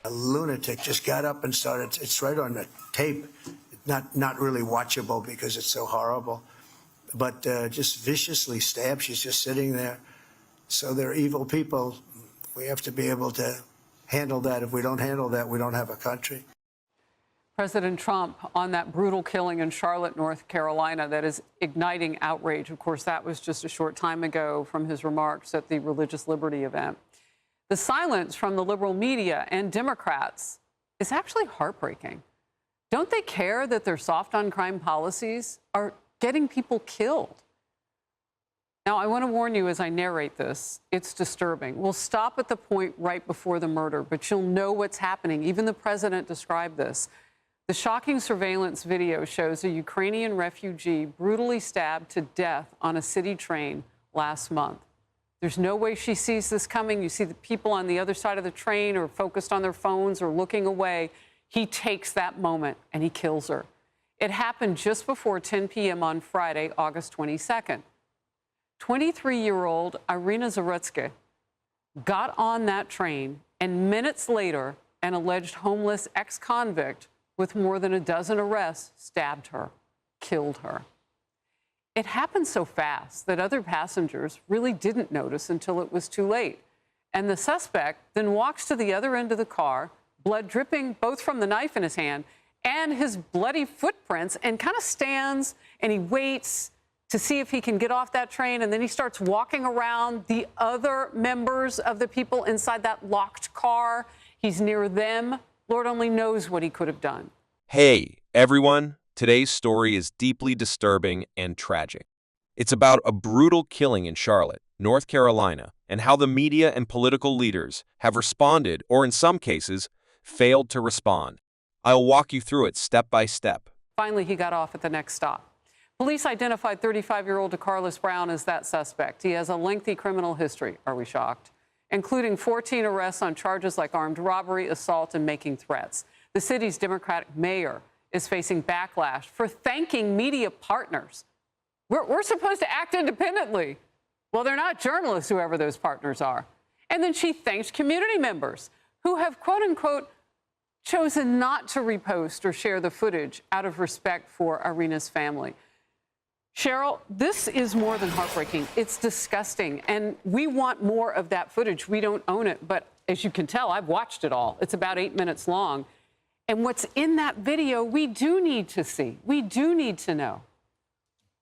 A lunatic just got up and started. It's right on the tape. Not really watchable because it's so horrible, but just viciously stabbed. She's just sitting there. So they're evil people. We have to be able to handle that. If we don't handle that, we don't have a country. President Trump on that brutal killing in Charlotte, North Carolina, that is igniting outrage. Of course, that was just a short time ago from his remarks at the religious liberty event. The silence from the liberal media and Democrats is actually heartbreaking. Don't they care that their soft on crime policies are getting people killed? Now, I want to warn you as I narrate this, it's disturbing. We'll stop at the point right before the murder, but you'll know what's happening. Even the president described this. The shocking surveillance video shows a Ukrainian refugee brutally stabbed to death on a city train last month. There's no way she sees this coming. You see the people on the other side of the train are focused on their phones or looking away. He takes that moment and he kills her. It happened just before 10 p.m. on Friday, August 22nd. 23-year-old Irina Zarutsky got on that train, and minutes later, an alleged homeless ex-convict with more than a dozen arrests stabbed her, killed her. It happened so fast that other passengers really didn't notice until it was too late. And the suspect then walks to the other end of the car, blood dripping both from the knife in his hand and his bloody footprints, and kind of stands and he waits to see if he can get off that train. And then he starts walking around the other members of the people inside that locked car. He's near them. Lord only knows what he could have done. Hey, everyone. Today's story is deeply disturbing and tragic. It's about a brutal killing in Charlotte, North Carolina, and how the media and political leaders have responded, or in some cases, failed to respond. I'll walk you through it step by step. Finally, he got off at the next stop. Police identified 35-year-old DeCarlos Brown as that suspect. He has a lengthy criminal history, are we shocked? Including 14 arrests on charges like armed robbery, assault, and making threats. The city's Democratic mayor is facing backlash for thanking media partners. We're supposed to act independently. Well, they're not journalists, whoever those partners are. And then she thanks community members who have, quote unquote, chosen not to repost or share the footage out of respect for Irina's family. Cheryl, this is more than heartbreaking. It's disgusting. And we want more of that footage. We don't own it. But as you can tell, I've watched it all. It's about 8 minutes long. And what's in that video, we do need to see. We do need to know.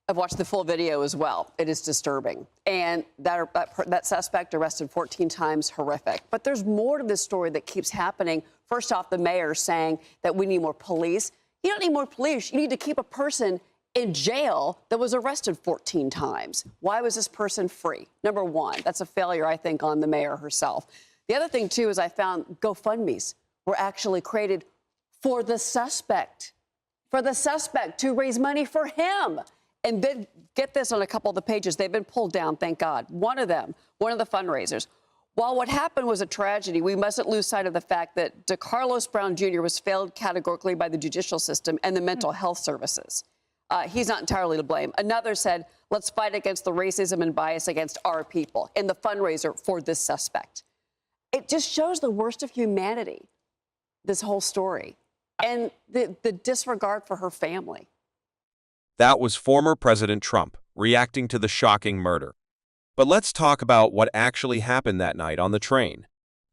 I've watched the full video as well. It is disturbing. And that suspect arrested 14 times, horrific. But there's more to this story that keeps happening. First off, the mayor saying that we need more police. You don't need more police. You need to keep a person in jail that was arrested 14 times. Why was this person free? Number one, that's a failure, I think, on the mayor herself. The other thing, too, is I found GoFundMes were actually created for the suspect to raise money for him. And then, get this, on a couple of the pages, they've been pulled down, thank God. One of the fundraisers. While what happened was a tragedy, we mustn't lose sight of the fact that DeCarlos Brown Jr. was failed categorically by the judicial system and the mental health services. He's not entirely to blame. Another said, let's fight against the racism and bias against our people, in the fundraiser for this suspect. It just shows the worst of humanity, this whole story, and the disregard for her family. That was former President Trump reacting to the shocking murder. But let's talk about what actually happened that night on the train.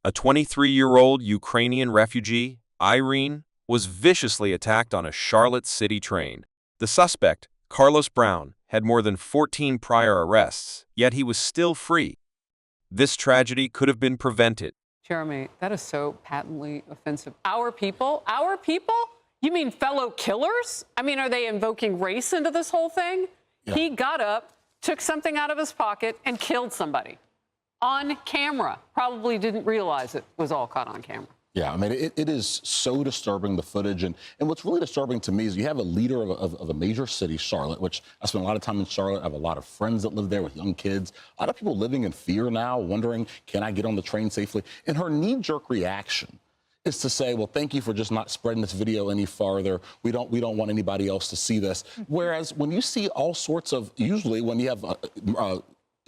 A 23-year-old Ukrainian refugee, Irene, was viciously attacked on a Charlotte City train. The suspect, Carlos Brown, had more than 14 prior arrests, yet he was still free. This tragedy could have been prevented. Jeremy, that is so patently offensive. Our people? Our people? You mean fellow killers? I mean, are they invoking race into this whole thing? Yeah. He got up, took something out of his pocket, and killed somebody on camera. Probably didn't realize it was all caught on camera. Yeah, I mean, it is so disturbing, the footage. And what's really disturbing to me is you have a leader of a major city, Charlotte, which I spent a lot of time in Charlotte. I have a lot of friends that live there with young kids. A lot of people living in fear now, wondering, can I get on the train safely? And her knee-jerk reaction is to say, well, thank you for just not spreading this video any farther. We don't want anybody else to see this. Whereas when you see all sorts of, usually when you have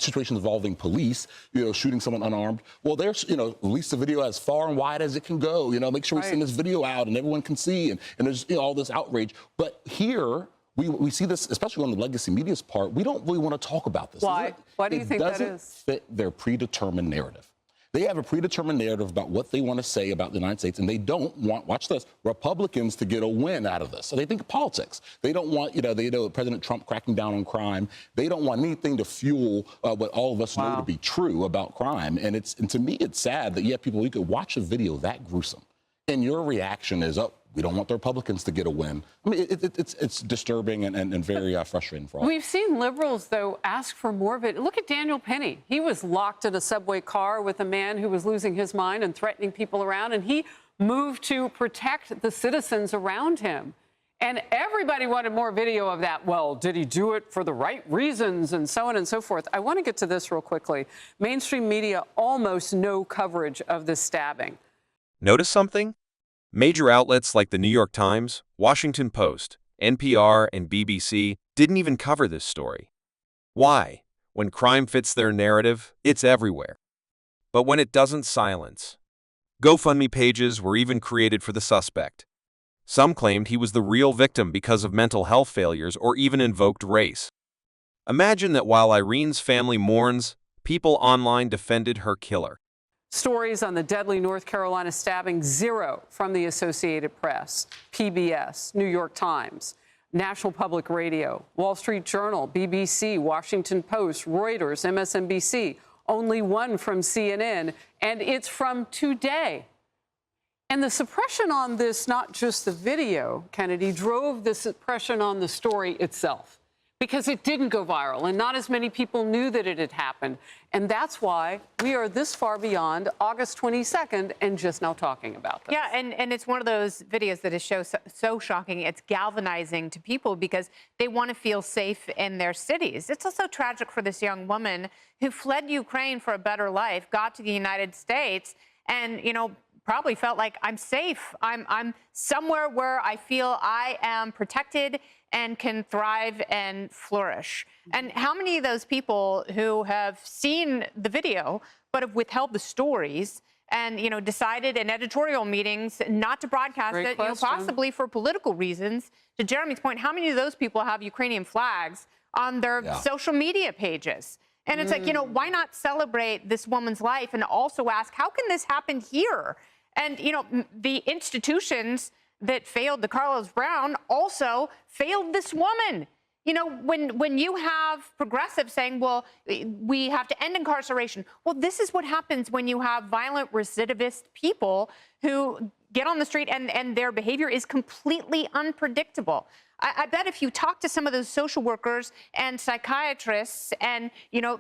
situations involving police, shooting someone unarmed. Well, there's, release the video as far and wide as it can go. Make sure we send this video out and everyone can see. And there's all this outrage. But here, we see this, especially on the legacy media's part, we don't really want to talk about this. Why? Why do you think that is? It doesn't fit their predetermined narrative. They have a predetermined narrative about what they want to say about the United States, and they don't want, watch this, Republicans to get a win out of this. So they think politics. They don't want, President Trump cracking down on crime. They don't want anything to fuel what all of us know to be true about crime. And to me, it's sad that you have people, you could watch a video that gruesome, and your reaction is, oh, we don't want the Republicans to get a win. I mean, it's disturbing and very frustrating for all. We've seen liberals, though, ask for more of it. Look at Daniel Penny. He was locked in a subway car with a man who was losing his mind and threatening people around, and he moved to protect the citizens around him. And everybody wanted more video of that. Well, did he do it for the right reasons, and so on and so forth? I want to get to this real quickly. Mainstream media, almost no coverage of this stabbing. Notice something? Major outlets like the New York Times, Washington Post, NPR, and BBC didn't even cover this story. Why? When crime fits their narrative, it's everywhere. But when it doesn't, silence. GoFundMe pages were even created for the suspect. Some claimed he was the real victim because of mental health failures or even invoked race. Imagine that while Irene's family mourns, people online defended her killer. Stories on the deadly North Carolina stabbing, zero from the Associated Press, PBS, New York Times, National Public Radio, Wall Street Journal, BBC, Washington Post, Reuters, MSNBC, only one from CNN, and it's from today. And the suppression on this, not just the video, Kennedy, drove the suppression on the story itself, because it didn't go viral and not as many people knew that it had happened. And that's why we are this far beyond August 22nd and just now talking about this. Yeah, and it's one of those videos that is so shocking. It's galvanizing to people because they want to feel safe in their cities. It's also tragic for this young woman who fled Ukraine for a better life, got to the United States, and, probably felt like I'm safe. I'm somewhere where I feel I am protected and can thrive and flourish. And how many of those people who have seen the video but have withheld the stories and, decided in editorial meetings not to broadcast it, possibly for political reasons? To Jeremy's point, how many of those people have Ukrainian flags on their social media pages? And it's like, why not celebrate this woman's life and also ask, how can this happen here? And, the institutions that failed the Carlos Brown also failed this woman. When you have progressives saying, well, we have to end incarceration. Well, this is what happens when you have violent recidivist people who get on the street and their behavior is completely unpredictable. I bet if you talk to some of those social workers and psychiatrists and,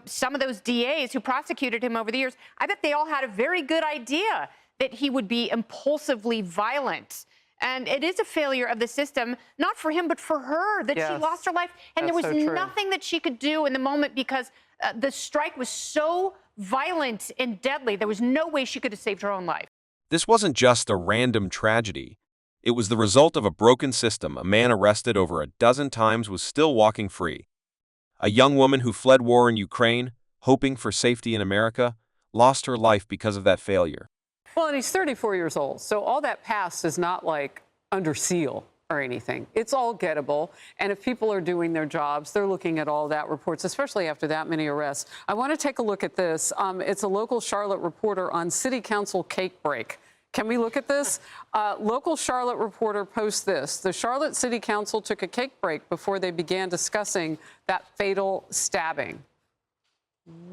some of those DAs who prosecuted him over the years, I bet they all had a very good idea that he would be impulsively violent. And it is a failure of the system, not for him, but for her, that she lost her life. And there was nothing that she could do in the moment because the strike was so violent and deadly. There was no way she could have saved her own life. This wasn't just a random tragedy. It was the result of a broken system. A man arrested over a dozen times was still walking free. A young woman who fled war in Ukraine, hoping for safety in America, lost her life because of that failure. Well, and he's 34 years old, so all that past is not like under seal or anything. It's all gettable, and if people are doing their jobs, they're looking at all that reports, especially after that many arrests. I want to take a look at this. It's a local Charlotte reporter on City Council cake break. Can we look at this? Local Charlotte reporter posts this. The Charlotte City Council took a cake break before they began discussing that fatal stabbing.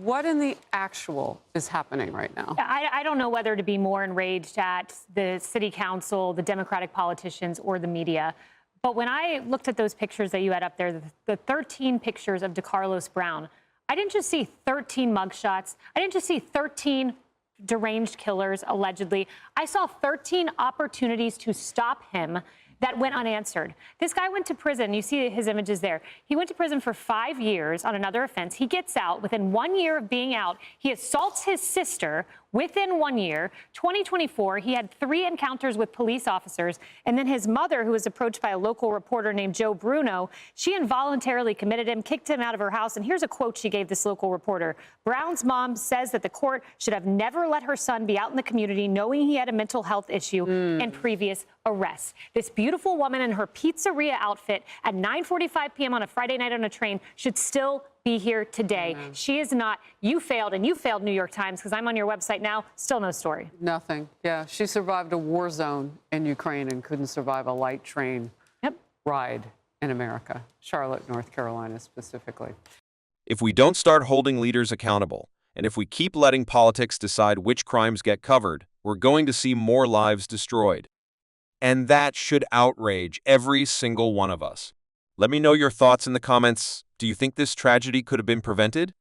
What in the actual is happening right now? I don't know whether to be more enraged at the city council, the Democratic politicians, or the media. But when I looked at those pictures that you had up there, the 13 pictures of DeCarlos Brown, I didn't just see 13 mugshots. I didn't just see 13 deranged killers, allegedly. I saw 13 opportunities to stop him that went unanswered. This guy went to prison. You see his images there. He went to prison for 5 years on another offense. He gets out. Within 1 year of being out, he assaults his sister Within 1 year, 2024, he had 3 encounters with police officers. And then his mother, who was approached by a local reporter named Joe Bruno, she involuntarily committed him, kicked him out of her house. And here's a quote she gave this local reporter. Brown's mom says that the court should have never let her son be out in the community knowing he had a mental health issue and previous arrests. This beautiful woman in her pizzeria outfit at 9:45 p.m. on a Friday night on a train should still be here today. She is not. You failed, and you failed, New York Times, because I'm on your website now. Still no story. Nothing. Yeah, she survived a war zone in Ukraine and couldn't survive a light train ride in America, Charlotte, North Carolina specifically. If we don't start holding leaders accountable, and if we keep letting politics decide which crimes get covered, we're going to see more lives destroyed. And that should outrage every single one of us. Let me know your thoughts in the comments. Do you think this tragedy could have been prevented?